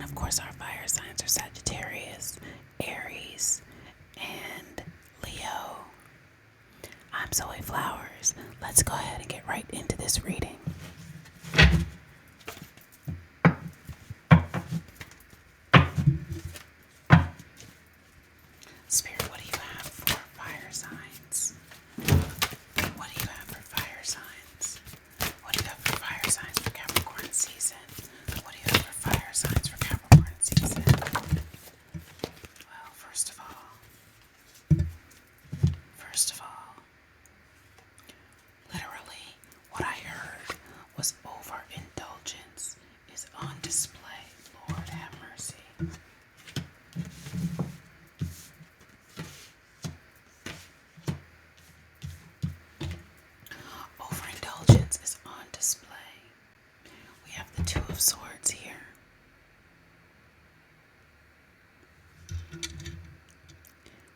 And of course, our fire signs are Sagittarius, Aries, and Leo. I'm Zoe Flowers. Let's go ahead and get right into this reading. Spirit, what do you have for fire signs? What do you have for fire signs? What do you have for fire signs for Capricorn season? What do you have for fire signs for Capricorn season? Well, first of all, literally, what I heard was overindulgence is on display. Lord have mercy. Overindulgence is on display. We have the Two of Swords here.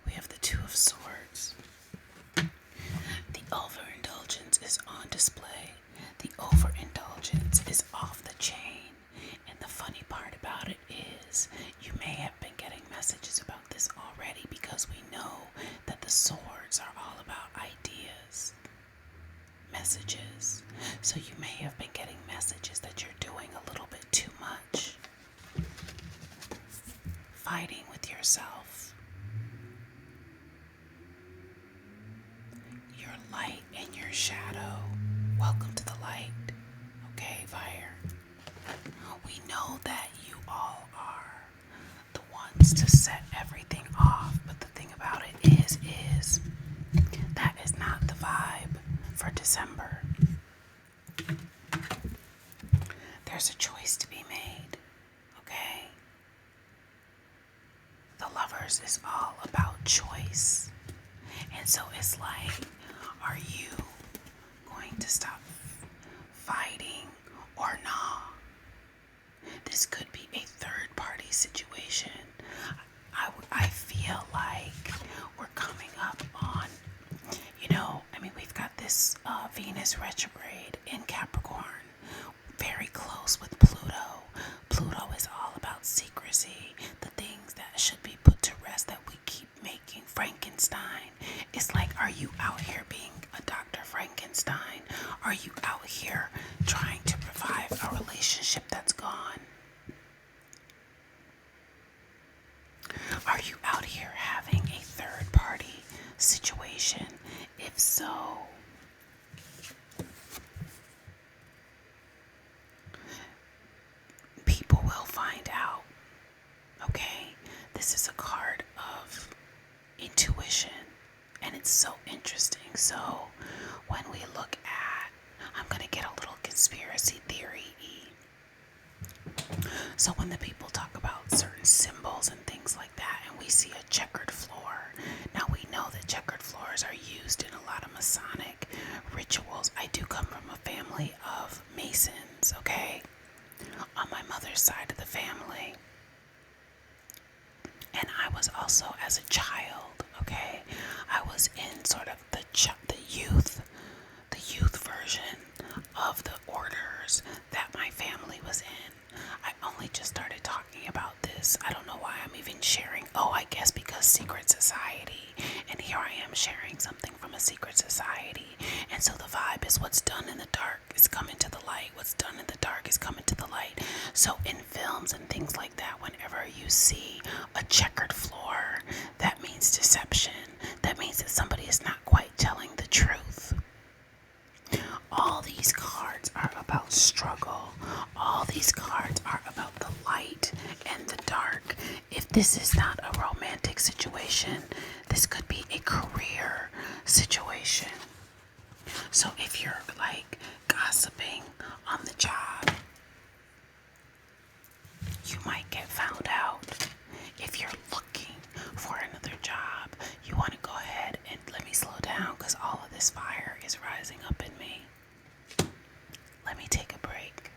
We have the Two of Swords. The overindulgence is on display. The overindulgence is off the chain. And the funny part about it is you may have been getting messages about this already because we know that the swords are all about ideas, messages. So you may have been getting messages that you're doing a little bit too much. Fighting with yourself. Your light and your shadow. Welcome to the light. Okay, fire. We know that you all are the ones to set everything off, but the thing about it is that is not the vibe for December. There's a choice to be made, okay? The Lovers is all about choice. And so it's like, are you going to stop fighting or not? This could be a third party situation. I feel like we're coming up on, we've got this Venus retrograde in Capricorn, very close with Pluto. Pluto is all about secrecy, the things that should be put to rest that we keep making. Frankenstein. It's like, are you out here being a Dr. Frankenstein? Are you out here trying to revive a relationship that's gone? Are you out here having a third party situation? If so, people will find out. Okay? This is a card of intuition, and it's so interesting. So when we look at, I'm going to get a little conspiracy theory-y. So when the people talk about certain symbols and things like that, and we see a checkered floor, now we know that checkered floors are used in a lot of Masonic rituals. I do come from a family of Masons, okay? On my mother's side of the family. And I was also, as a child, okay, I was in sort of the youth version of the orders that my family was in. I only just started talking about this. I don't know why I'm even sharing. Oh, I guess because secret society. And here I am sharing something from a secret society. And so the vibe is what's done in the dark is coming to the light. What's done in the dark is coming to the light. So in films and things like that, whenever you see a checkered floor, that means deception. That means that somebody is not quite telling the truth. All these cards are about struggle. All these cards are about the light and the dark. If this is not a romantic situation, this could be a career situation. So if you're like gossiping on the job, you might get found out. If you're looking for another job, you want to go ahead and let me slow down because all of this fire is rising up in me. Let me take a break.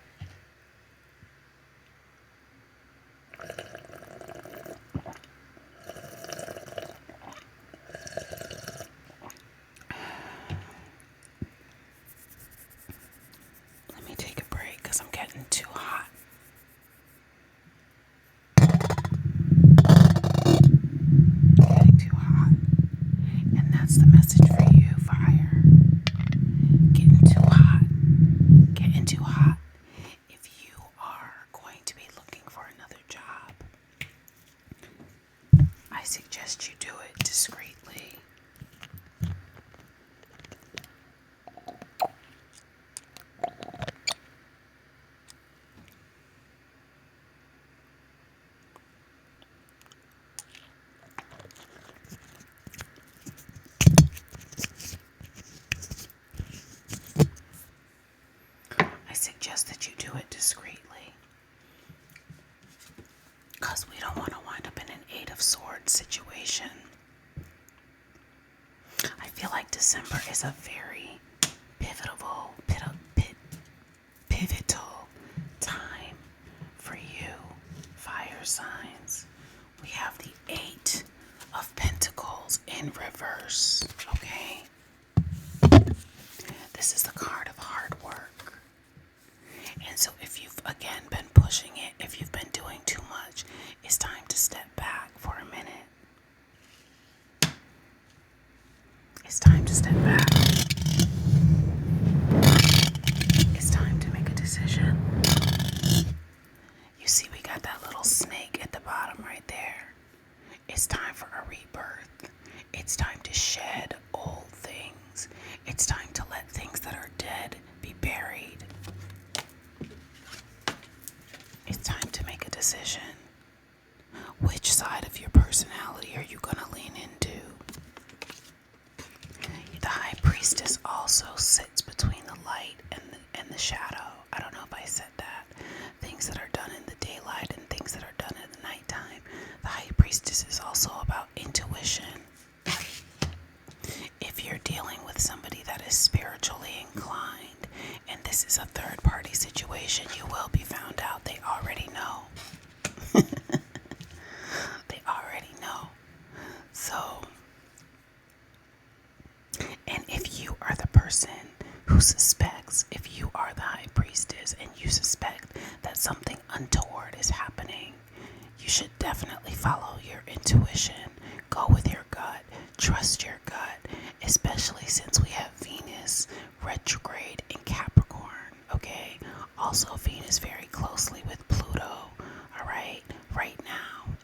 Let me take a break because I'm getting too hot. suggest you do it discreetly. I suggest that you do it discreetly. Because we don't want to wind up in an Eight of Swords situation. I feel like December is a very pivotal time for you, fire signs. We have the Eight of Pentacles in reverse, okay? This is the card of hard work. And so if you've, again, been pushing it, if you've been doing too much, it's time to step back for a minute. It's time to step back. It's time to make a decision. You see, we got that little snake at the bottom right there. It's time for a rebirth. It's time to shed old things. It's time to let things that are dead be buried. It's time to make a decision. Which side of your personality are you going to lean into? The High Priestess also sits between the light and the shadow. I don't know if I said that. Things that are done in the daylight and things that are done in the nighttime. The High Priestess is also about intuition. If you're dealing with somebody that is spiritually inclined, and this is a third-party situation, you will be found out. They already know. They already know. So, and if you are the person who suspects, if you are the High Priestess and you suspect that something untoward is happening, you should definitely follow your intuition. Go with your gut. Trust your gut, especially since we have Venus retrograde in Capricorn, okay? Also, Venus very closely with Pluto, all right now.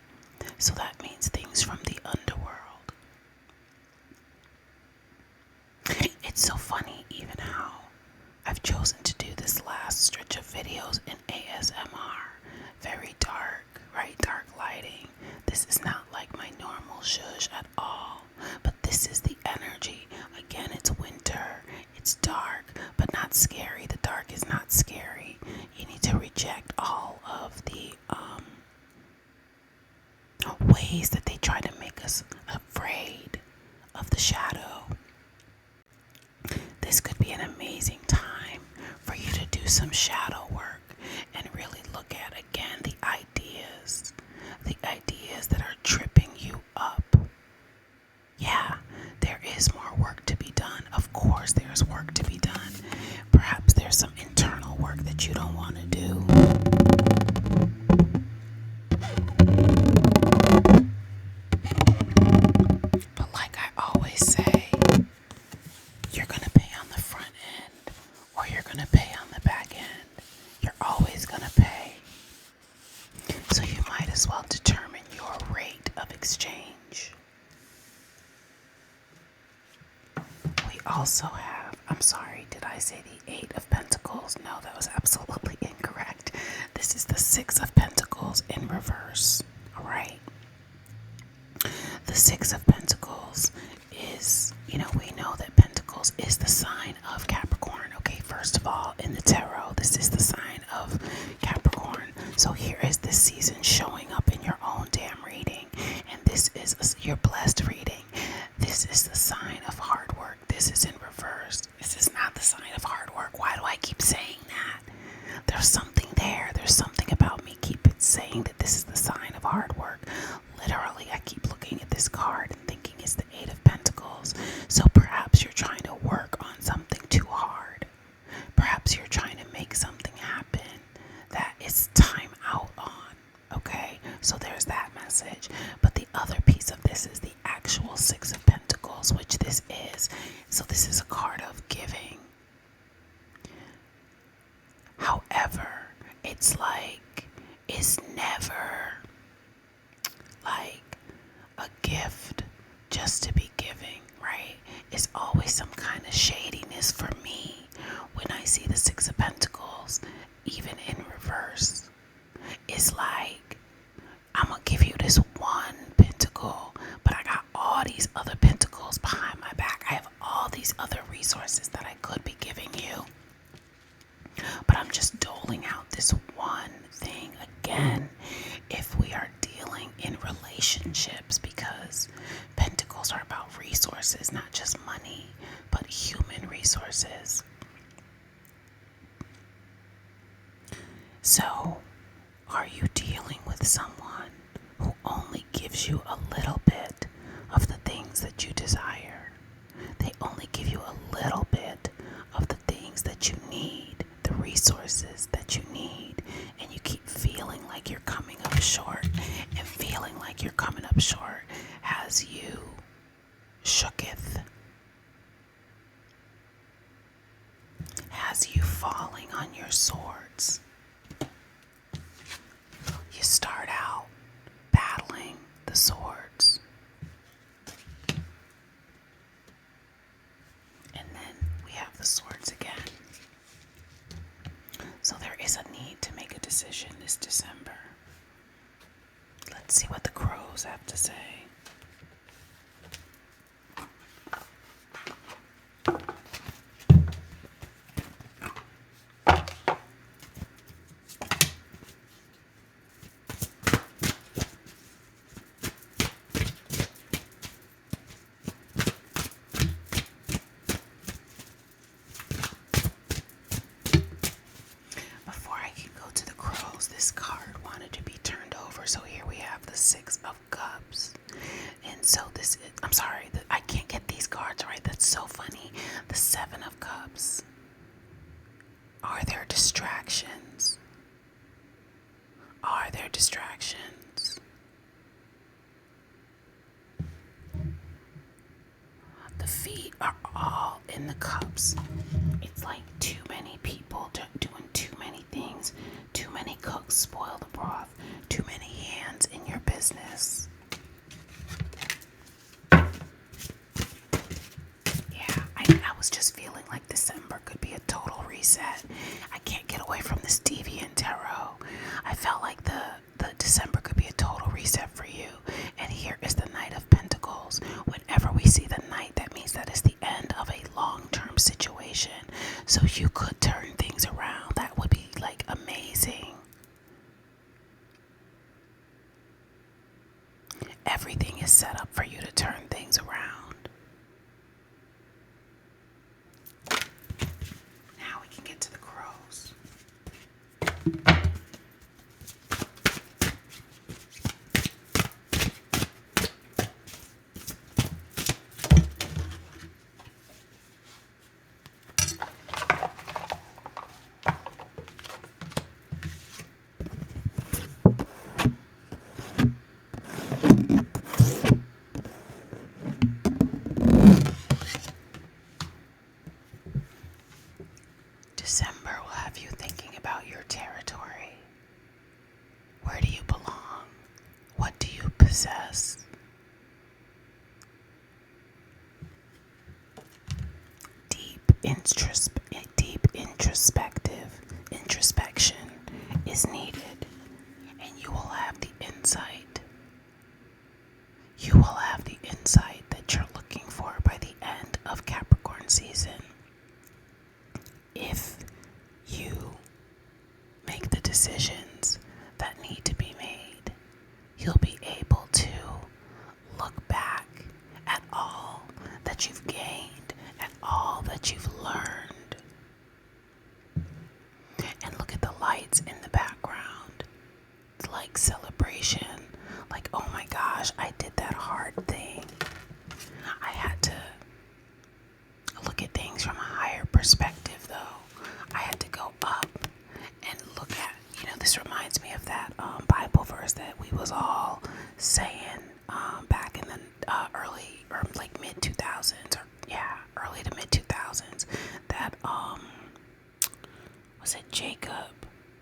So that means things from the underworld. It's so funny even how I've chosen to do this last stretch of videos in ASMR. Very dark, right? Dark lighting. This is not like my normal zhuzh at all. But this is the energy. Again, it's winter. It's dark, but not scary. The dark is not scary. You need to reject all of the ways that they try to make us afraid of the shadow. This could be an amazing time for you to do some shadow work and really look at, again, the ideas that are tripping you up. Yeah, there is more work to be done. Of course, there's work to be done. Perhaps there's some internal work that you don't want to do. But like I always say, you're going to pay on the front end or you're going to pay on the back end. You're always going to pay. So you might as well determine your rate of exchange. We also have, I'm sorry, did I say the Eight of Pentacles? No, that was absolutely incorrect. This is the Six of Pentacles in reverse, all right? The Six of Pentacles is, we know that Pentacles is the sign of Capricorn, okay? First of all, in the tarot, this is the sign of Capricorn. So here is this season showing up in your own damn reading. And this is your blessed reading. This is the sign of hard work. This is in reverse. This is not the sign of hard work. Why do I keep saying that? There's something there. There's something about me keep saying that this is the sign of hard work. Literally, I keep looking at this card and thinking it's the Eight of Pentacles. So perhaps you're trying to work on something too hard. Perhaps you're trying to make something happen that it's time out on, okay? So there's that message. But the other piece of this is the actual Six of Pentacles, which this is. So this is a card of giving. However, it's never like a gift just to be giving, right? It's always some kind of shadiness for me when I see the Six of Pentacles, even in reverse. It's like, I'm gonna give you this one pentacle, but I got all these other pentacles behind my back. I have all these other resources that I could be giving you, but I'm just doling out this one thing. Again, if we are dealing in relationships, because pentacles are about resources, not just money, but human resources. So, are you dealing with someone who only gives you a little bit of the things that you desire? They only give you a little bit of the things that you need, the resources that you need, and you keep feeling like you're coming up short, and feeling like you're coming up short has you shooketh, has you falling on your swords. You start out battling the swords, and then we have the swords again. So there is a need to make a decision this December. Let's see what the crows have to say. This card wanted to be turned over, so here we have the Six of Cups. And so this is, I'm sorry, I can't get these cards right. That's so funny. The Seven of Cups. Are there distractions? Are there distractions? The feet are all in the cups. It's like too many people doing too many things. Too many cooks spoil the broth. Too many hands in your business. Yeah, I was just feeling like December could be a total reset. I can't get away from this deviant tarot. I felt like the December could be a total reset for you. And here is the Knight of Pentacles. Whenever we see the Knight, that means that it's the end of a long-term situation. So you could turn things around. That would be like amazing. Everything is set up for you to turn things around. Now we can get to the crows. December will have you thinking about your territory. Where do you belong? What do you possess? Deep introspection is needed, and you will have the insight. You will have the insight that you're looking for by the end of Capricorn season. If you make the decisions that need to be made, you'll be able to look back at all that you've gained, at all that you've learned, and look at the lights in the background. It's like celebration, like, oh my gosh, I did that hard thing. I had to look at things from a higher perspective, though. I had to go up and look at, this reminds me of that Bible verse that we was all saying back in the early or like mid 2000s, early to mid 2000s. That was it Jacob?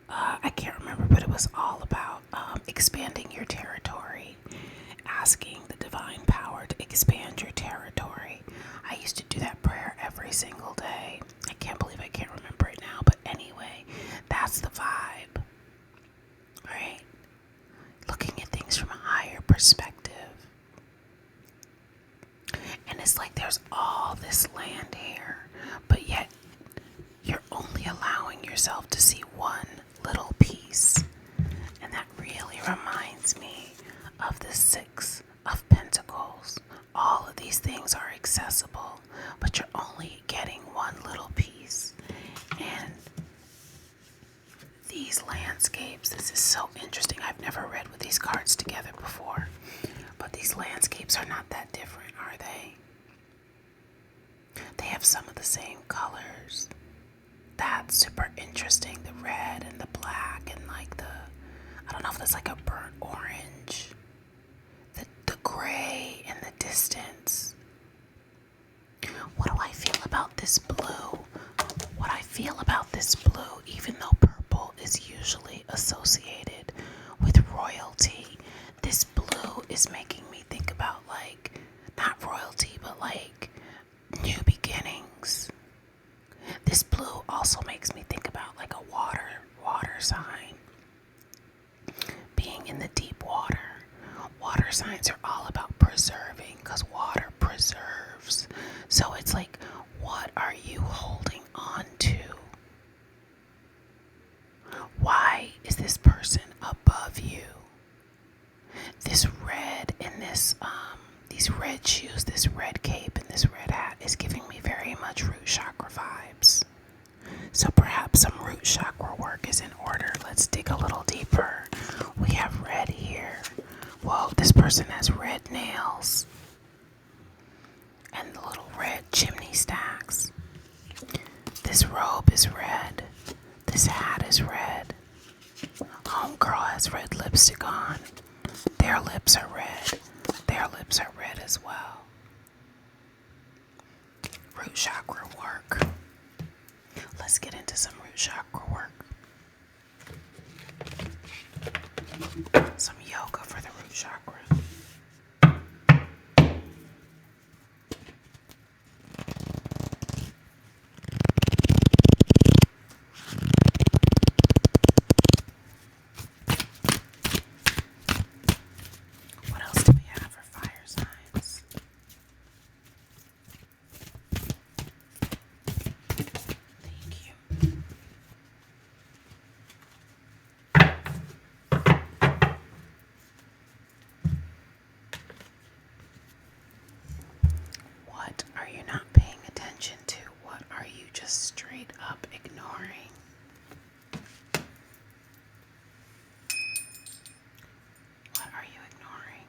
I can't remember, but it was all about expanding your territory, asking the divine this land here, but yet you're only allowing yourself to see one little piece. And that really reminds me of the Six of Pentacles. All of these things are accessible, but you're only getting one little piece. And these landscapes, this is so interesting. I've never read with these cards together before, but these landscapes are not that different, are they? They have some of the same colors. That's super interesting. The red and the black and like I don't know if that's like a burnt orange. The gray in the distance. What do I feel about this blue? What I feel about this blue, even though purple is usually associated with royalty, this blue is making me think about like, not royalty, but like new beginnings. This blue also makes me think about like a water sign. Being in the deep water. Water signs are all about preserving because water preserves. So it's like, what are you holding on to? Why is this person above you? This red and these red shoes, this red cape and this red hat is giving me very much root chakra vibes. So perhaps some root chakra work is in order. Let's dig a little deeper. We have red here. Whoa, this person has red nails. And the little red chimney stacks. This robe is red. This hat is red. Homegirl has red lipstick on. Their lips are red. Their lips are red as well. Root chakra work. Let's get into some root chakra work. Some yoga for the root chakra. What else do we have for fire signs? Thank you. What are you not paying attention to? What are you just straight up ignoring? What are you ignoring?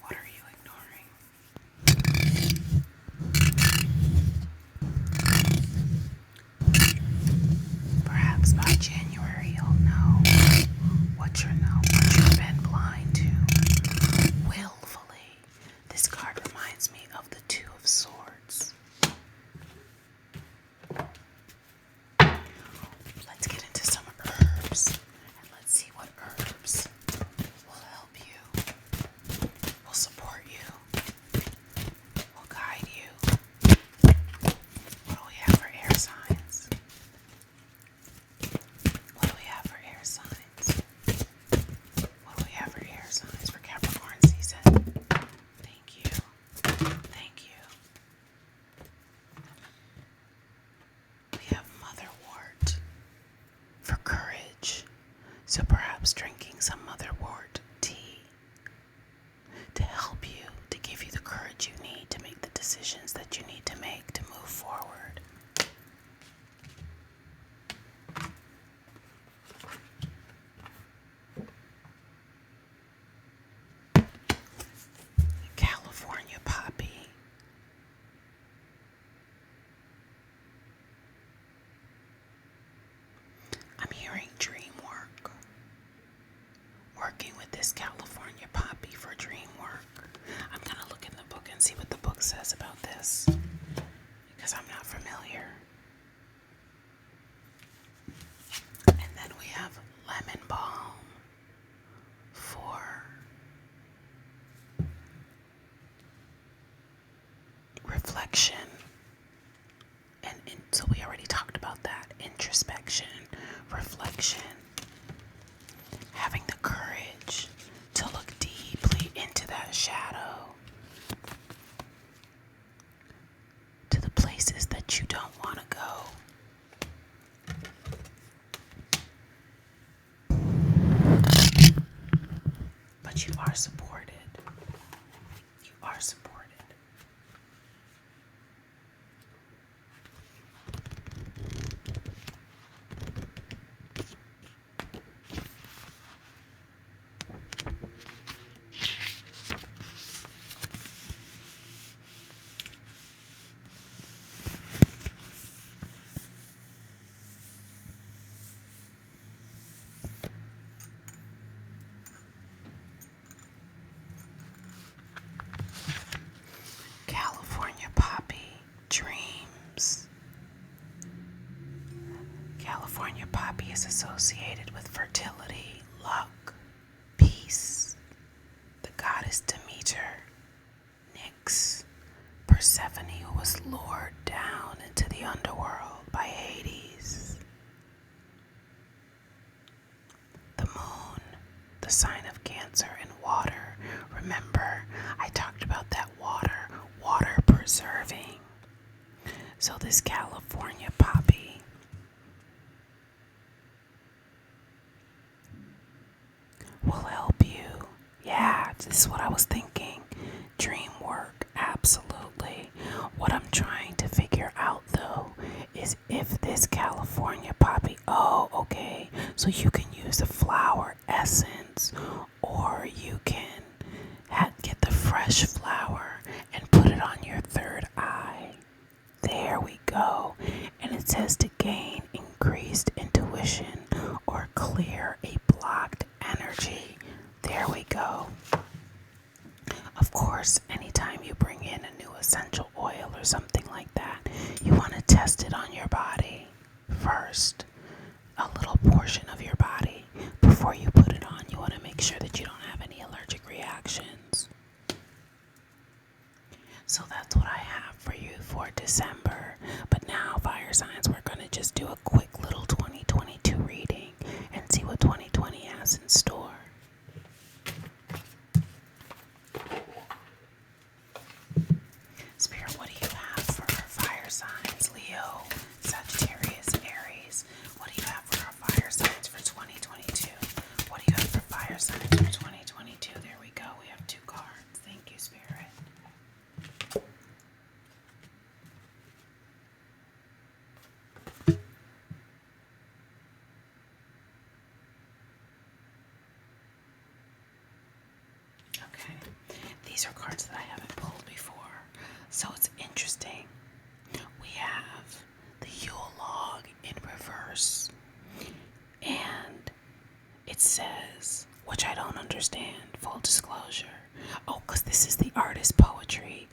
What are you ignoring? Perhaps by January you'll know what you've been blind to. Willfully. This card reminds me of the Two of Swords. Let's get into some herbs and let's see what herbs will help you, will support you, will guide you. What do we have for air signs? What do we have for air signs? What do we have for air signs for Capricorn season? Thank you. Thank you. We have motherwort for courage. So perhaps drinking some motherwort tea to help you, to give you the courage you need to make the decisions that you need to make to move forward. California poppy. I'm hearing dream work. Working with this California poppy for dream work. I'm going to look in the book and see what the book says about this because I'm not familiar. And then we have lemon balm for reflection. And so we already talked about that. Introspection, reflection, having don't want to go. But you are supported. You are supported. California poppy, dreams. California poppy is associated with fertility, luck, peace. The goddess Demeter, Nyx, Persephone, who was lured down into the underworld by Hades. The moon, the sign of Cancer, and water. Remember, I talked about that water preserving. So this California poppy will help you. Yeah, this is what I was thinking. Dream work, absolutely. What I'm trying to figure out though is if this California poppy, oh, okay, so you can use the flower essence or you can get the fresh flower and put it on your third eye. There we go. And it says to gain increased intuition or clear a blocked energy. There we go. Of course, anytime you bring in a new essential oil or something like that, you want to test it on your body first. A little portion of your body before you put it on. You want to make sure that you don't have any allergic reactions. So that's what I have for you for December. But now, fire signs, we're going to just do a quick little 2022 reading and see what 2020 has in store. Spirit, what do you have for our fire signs? Leo, Sagittarius, Aries. What do you have for our fire signs for 2022? What do you have for fire signs for 2022? There we go. We have 2 cards. Thank you, Spirit. Okay. These are cards that I haven't pulled before. So it's interesting. We have the Yule log in reverse. And it says, which I don't understand, full disclosure. Oh, because this is the artist poetry.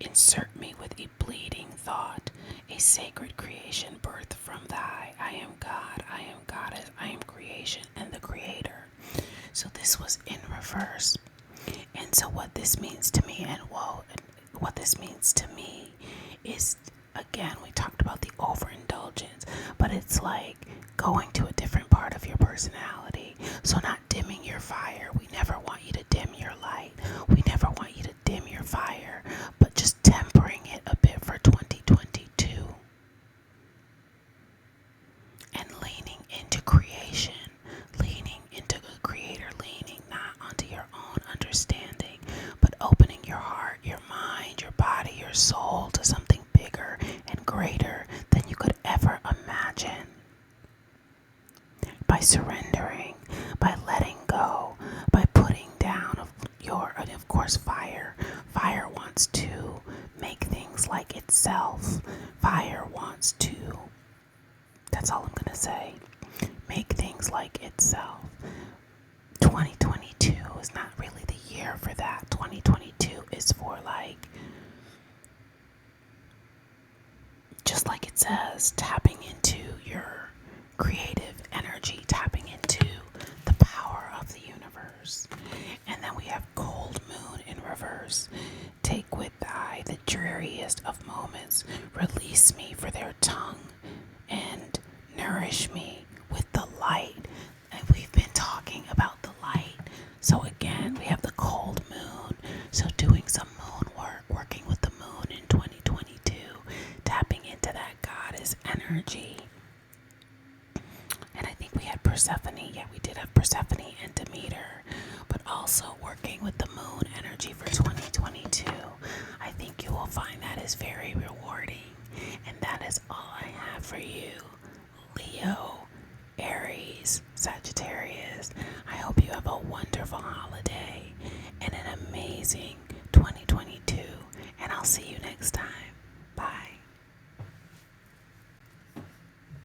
Insert me with a bleeding thought, a sacred creation birthed from thy. I am God, I am goddess, I am creation and the creator. So this was in reverse. And so what this means to me, what this means to me is, again, we talked about the overindulgence, but it's like going to a different part of your personality. So not dimming your fire. We never want you to dim your light. We never want you to dim your fire, but just tempering it a bit for 2022. And leaning into creation, leaning into the creator, leaning not onto your own understanding, but opening your heart, your mind, your body, your soul to something bigger and greater than you could ever imagine. By surrendering, by letting go, by putting down and of course fire. Fire wants to make things like itself. Fire wants to, that's all I'm gonna say, make things like itself. 2022 is not really the year for that. 2022 is for just like it says, tapping into your creative energy, tapping into the power of the universe. And then we have cold moon in reverse. Take with thy the dreariest of moments, release me for their tongue, and nourish me with the light. And we've been talking about the light. So again, we have the cold moon. So doing some moon work, working with the moon in 2022, tapping into that energy. And I think we had Persephone. Yeah, we did have Persephone and Demeter, but also working with the moon energy for 2022. I think you will find that is very rewarding. And that is all I have for you, Leo, Aries, Sagittarius. I hope you have a wonderful holiday and an amazing 2022. And I'll see you next time.